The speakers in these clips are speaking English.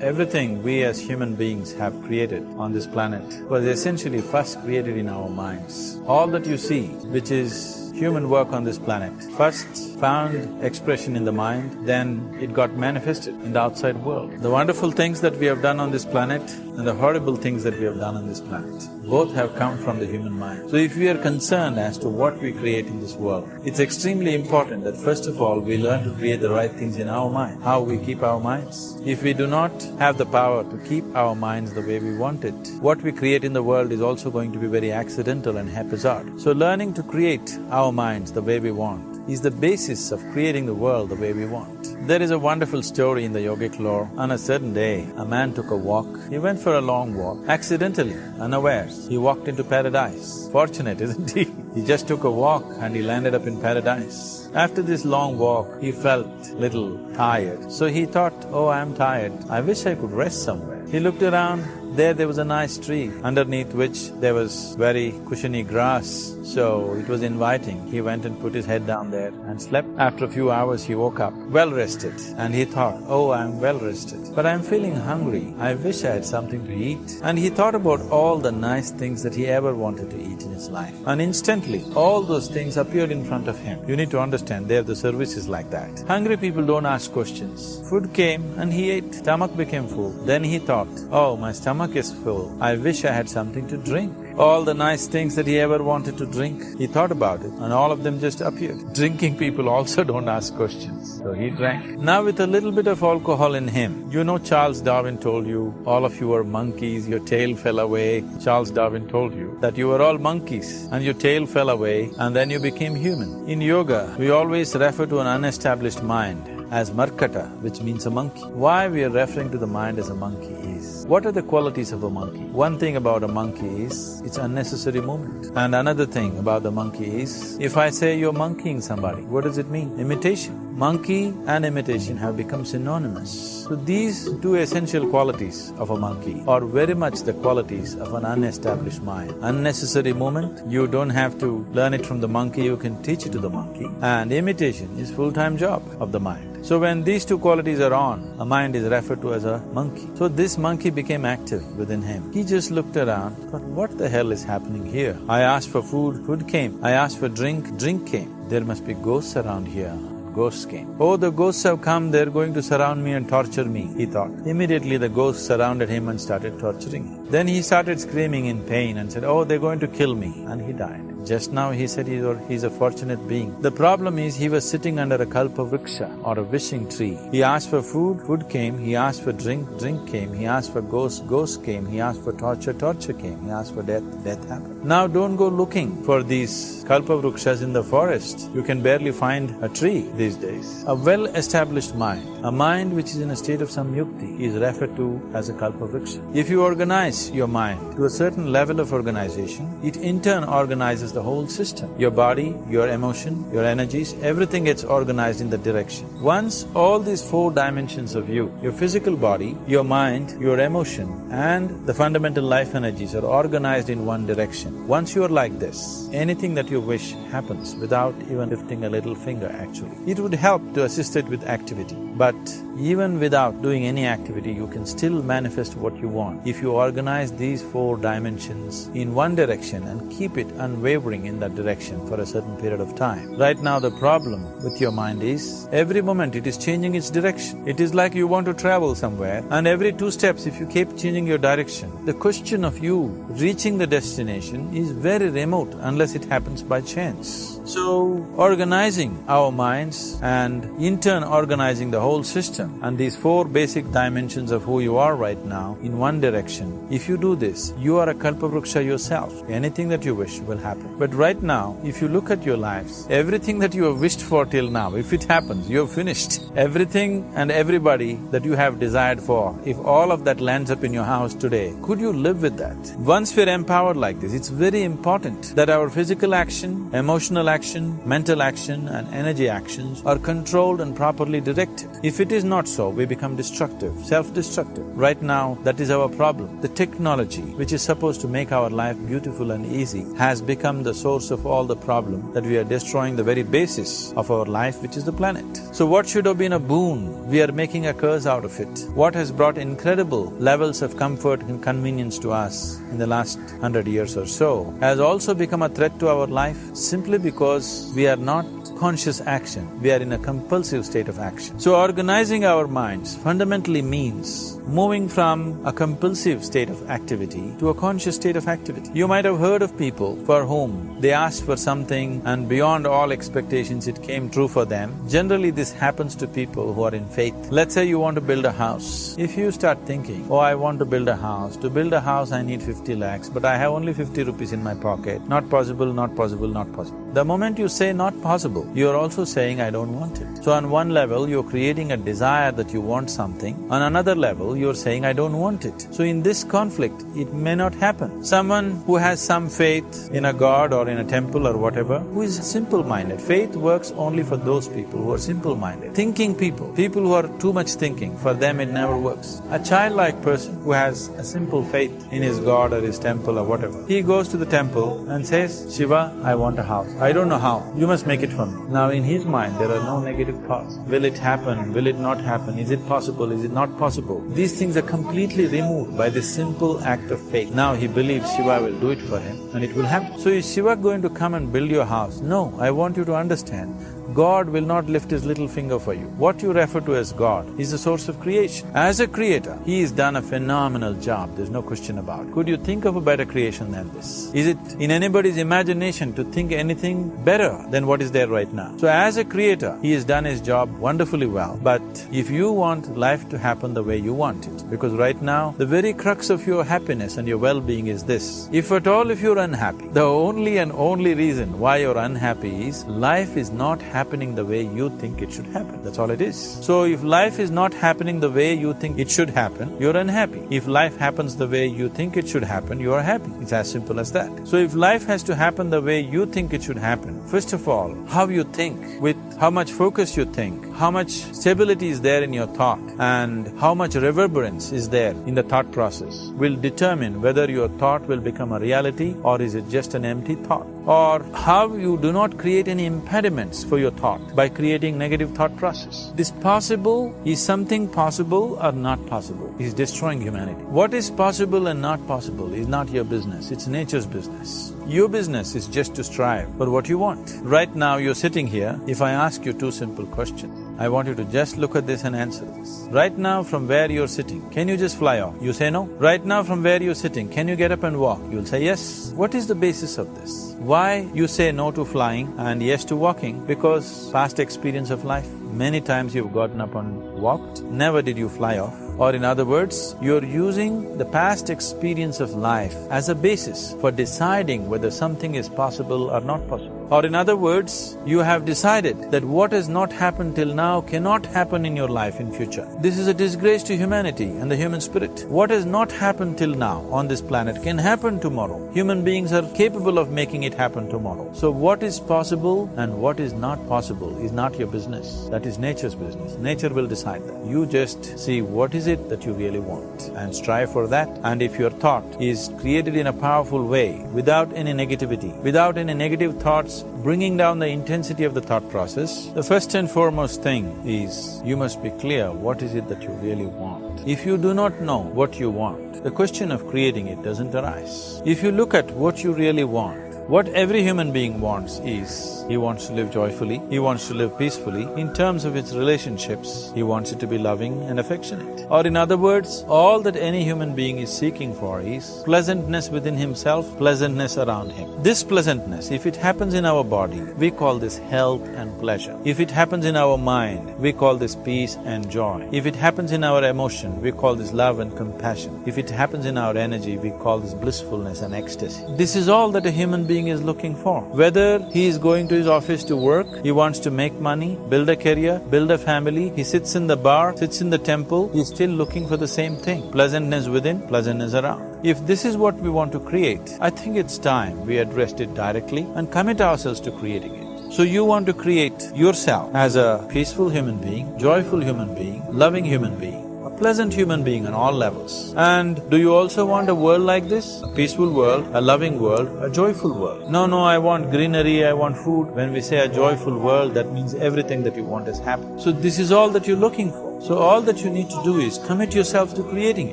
Everything we as human beings have created on this planet was essentially first created in our minds. All that you see, which is human work on this planet, first found expression in the mind, then it got manifested in the outside world. The wonderful things that we have done on this planet and the horrible things that we have done on this planet, both have come from the human mind. So if we are concerned as to what we create in this world, it's extremely important that first of all we learn to create the right things in our mind, how we keep our minds. If we do not have the power to keep our minds the way we want it, what we create in the world is also going to be very accidental and haphazard. So learning to create our minds the way we want is the basis of creating the world the way we want. There is a wonderful story in the yogic lore. On a certain day, a man took a walk. He went for a long walk. Accidentally, unawares, he walked into paradise. Fortunate, isn't he? He just took a walk and he landed up in paradise. After this long walk, he felt little tired. So he thought, oh, I'm tired, I wish I could rest somewhere. He looked around. There was a nice tree, underneath which there was very cushiony grass, so it was inviting. He went and put his head down there and slept. After a few hours he woke up, well rested, and he thought, oh, I'm well rested, but I'm feeling hungry, I wish I had something to eat. And he thought about all the nice things that he ever wanted to eat in his life. And instantly, all those things appeared in front of him. You need to understand, there the service is like that. Hungry people don't ask questions. Food came and he ate, stomach became full. Then he thought, oh, my stomach is full, I wish I had something to drink. All the nice things that he ever wanted to drink, he thought about it and all of them just appeared. Drinking people also don't ask questions, so he drank. Now with a little bit of alcohol in him, you know Charles Darwin told you, all of you are monkeys, your tail fell away. Charles Darwin told you that you were all monkeys and your tail fell away and then you became human. In yoga, we always refer to an unestablished mind as Markata, which means a monkey. Why we are referring to the mind as a monkey is, what are the qualities of a monkey? One thing about a monkey is, it's unnecessary movement. And another thing about the monkey is, if I say you're monkeying somebody, what does it mean? Imitation. Monkey and imitation have become synonymous. So these two essential qualities of a monkey are very much the qualities of an unestablished mind. Unnecessary movement, you don't have to learn it from the monkey, you can teach it to the monkey. And imitation is full-time job of the mind. So when these two qualities are on, a mind is referred to as a monkey. So this monkey became active within him. He just looked around, thought, what the hell is happening here? I asked for food, food came. I asked for drink, drink came. There must be ghosts around here. Ghosts came. Oh, the ghosts have come, they're going to surround me and torture me, he thought. Immediately the ghosts surrounded him and started torturing him. Then he started screaming in pain and said, oh, they're going to kill me, and he died. Just now he said he's a fortunate being. The problem is he was sitting under a kalpavriksha or a wishing tree. He asked for food, food came. He asked for drink, drink came. He asked for ghost, ghost came. He asked for torture, torture came. He asked for death, death happened. Now don't go looking for these kalpavrikshas in the forest. You can barely find a tree these days. A well-established mind, a mind which is in a state of samyukti, is referred to as a kalpavriksha. If you organize your mind to a certain level of organization, it in turn organizes the whole system. Your body, your emotion, your energies, everything gets organized in that direction. Once all these four dimensions of you, your physical body, your mind, your emotion and the fundamental life energies are organized in one direction. Once you are like this, anything that you wish happens without even lifting a little finger actually. It would help to assist it with activity, but even without doing any activity, you can still manifest what you want if you organize these four dimensions in one direction and keep it unwavering in that direction for a certain period of time. Right now the problem with your mind is, every moment it is changing its direction. It is like you want to travel somewhere and every 2 steps if you keep changing your direction, the question of you reaching the destination is very remote unless it happens by chance. So, organizing our minds and in turn organizing the whole system and these 4 basic dimensions of who you are right now in one direction, if you do this, you are a kalpavriksha yourself. Anything that you wish will happen. But right now, if you look at your lives, everything that you have wished for till now, if it happens, you have finished. Everything and everybody that you have desired for, if all of that lands up in your house today, could you live with that? Once we're empowered like this, it's very important that our physical action, emotional action, mental action and energy actions are controlled and properly directed. If it is not so, we become destructive, self-destructive. Right now, that is our problem. The technology, which is supposed to make our life beautiful and easy, has become the the source of all the problem, that we are destroying the very basis of our life, which is the planet. So what should have been a boon, we are making a curse out of it. What has brought incredible levels of comfort and convenience to us in the last 100 years or so has also become a threat to our life simply because we are not conscious action, we are in a compulsive state of action. So organizing our minds fundamentally means moving from a compulsive state of activity to a conscious state of activity. You might have heard of people for whom they asked for something and beyond all expectations it came true for them. Generally this happens to people who are in faith. Let's say you want to build a house. If you start thinking, oh, I want to build a house. To build a house I need 50 lakhs, but I have only 50 rupees in my pocket. Not possible, not possible, not possible. The moment you say not possible, you're also saying I don't want it. So on one level, you're creating a desire that you want something. On another level, you're saying I don't want it. So in this conflict, it may not happen. Someone who has some faith in a god or in a temple or whatever, who is simple-minded. Faith works only for those people who are simple-minded. Thinking people who are too much thinking, for them it never works. A childlike person who has a simple faith in his god or his temple or whatever, he goes to the temple and says, Shiva, I want a house. I don't know how, you must make it for me. Now in his mind, there are no negative thoughts. Will it happen? Will it not happen? Is it possible? Is it not possible? These things are completely removed by this simple act of faith. Now he believes Shiva will do it for him and it will happen. So is Shiva going to come and build your house? No, I want you to understand, God will not lift his little finger for you. What you refer to as God is the source of creation. As a creator, he has done a phenomenal job, there's no question about it. Could you think of a better creation than this? Is it in anybody's imagination to think anything better than what is there right now? So as a creator, he has done his job wonderfully well. But if you want life to happen the way you want it, because right now, the very crux of your happiness and your well-being is this. If at all if you're unhappy, the only and only reason why you're unhappy is life is not happening the way you think it should happen, that's all it is. So if life is not happening the way you think it should happen, you're unhappy. If life happens the way you think it should happen, you are happy. It's as simple as that. So if life has to happen the way you think it should happen, first of all, how you think, with how much focus you think, how much stability is there in your thought, and how much reverberance is there in the thought process will determine whether your thought will become a reality or is it just an empty thought. Or how you do not create any impediments for your thought by creating negative thought process. This possible, is something possible or not possible, is destroying humanity. What is possible and not possible is not your business, it's nature's business. Your business is just to strive for what you want. Right now you're sitting here, if I ask you two simple questions, I want you to just look at this and answer this. Right now from where you're sitting, can you just fly off? You say no. Right now from where you're sitting, can you get up and walk? You'll say yes. What is the basis of this? Why you say no to flying and yes to walking? Because past experience of life. Many times you've gotten up and walked, never did you fly off. Or in other words, you're using the past experience of life as a basis for deciding whether something is possible or not possible. Or in other words, you have decided that what has not happened till now cannot happen in your life in future. This is a disgrace to humanity and the human spirit. What has not happened till now on this planet can happen tomorrow. Human beings are capable of making it happen tomorrow. So what is possible and what is not possible is not your business. That is nature's business. Nature will decide that. You just see what is it that you really want and strive for that. And if your thought is created in a powerful way, without any negativity, without any negative thoughts bringing down the intensity of the thought process, the first and foremost thing is you must be clear what is it that you really want. If you do not know what you want, the question of creating it doesn't arise. If you look at what you really want, what every human being wants is, he wants to live joyfully, he wants to live peacefully. In terms of its relationships, he wants it to be loving and affectionate. Or in other words, all that any human being is seeking for is pleasantness within himself, pleasantness around him. This pleasantness, if it happens in our body, we call this health and pleasure. If it happens in our mind, we call this peace and joy. If it happens in our emotion, we call this love and compassion. If it happens in our energy, we call this blissfulness and ecstasy. This is all that a human being is looking for. Whether he is going to his office to work, he wants to make money, build a career, build a family, he sits in the bar, sits in the temple, he's still looking for the same thing, pleasantness within, pleasantness around. If this is what we want to create, I think it's time we addressed it directly and commit ourselves to creating it. So you want to create yourself as a peaceful human being, joyful human being, loving human being, a pleasant human being on all levels. And do you also want a world like this? A peaceful world, a loving world, a joyful world. No, I want greenery, I want food. When we say a joyful world, that means everything that you want has happened. So this is all that you're looking for. So all that you need to do is commit yourself to creating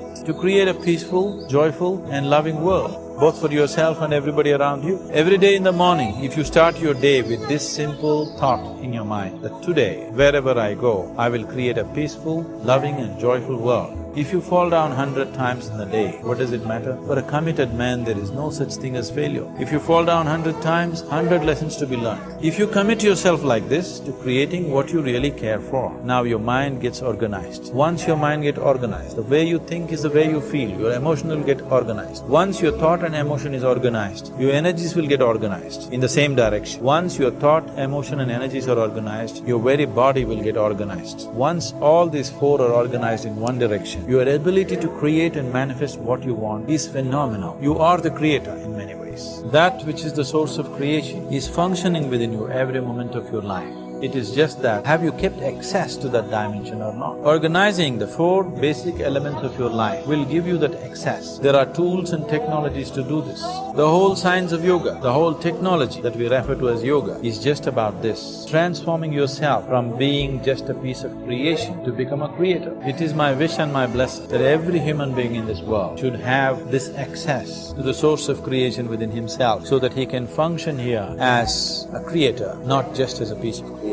it, to create a peaceful, joyful and loving world, both for yourself and everybody around you. Every day in the morning, if you start your day with this simple thought in your mind, that today, wherever I go, I will create a peaceful, loving and joyful world. If you fall down 100 times in a day, what does it matter? For a committed man, there is no such thing as failure. If you fall down 100 times, 100 lessons to be learned. If you commit yourself like this to creating what you really care for, now your mind gets organized. Once your mind gets organized, the way you think is the way you feel, your emotion will get organized. Once your thought and emotion is organized, your energies will get organized in the same direction. Once your thought, emotion and energies are organized, your very body will get organized. Once all these four are organized in one direction, your ability to create and manifest what you want is phenomenal. You are the creator in many ways. That which is the source of creation is functioning within you every moment of your life. It is just that, have you kept access to that dimension or not? Organizing the four basic elements of your life will give you that access. There are tools and technologies to do this. The whole science of yoga, the whole technology that we refer to as yoga is just about this, transforming yourself from being just a piece of creation to become a creator. It is my wish and my blessing that every human being in this world should have this access to the source of creation within himself so that he can function here as a creator, not just as a piece of creation.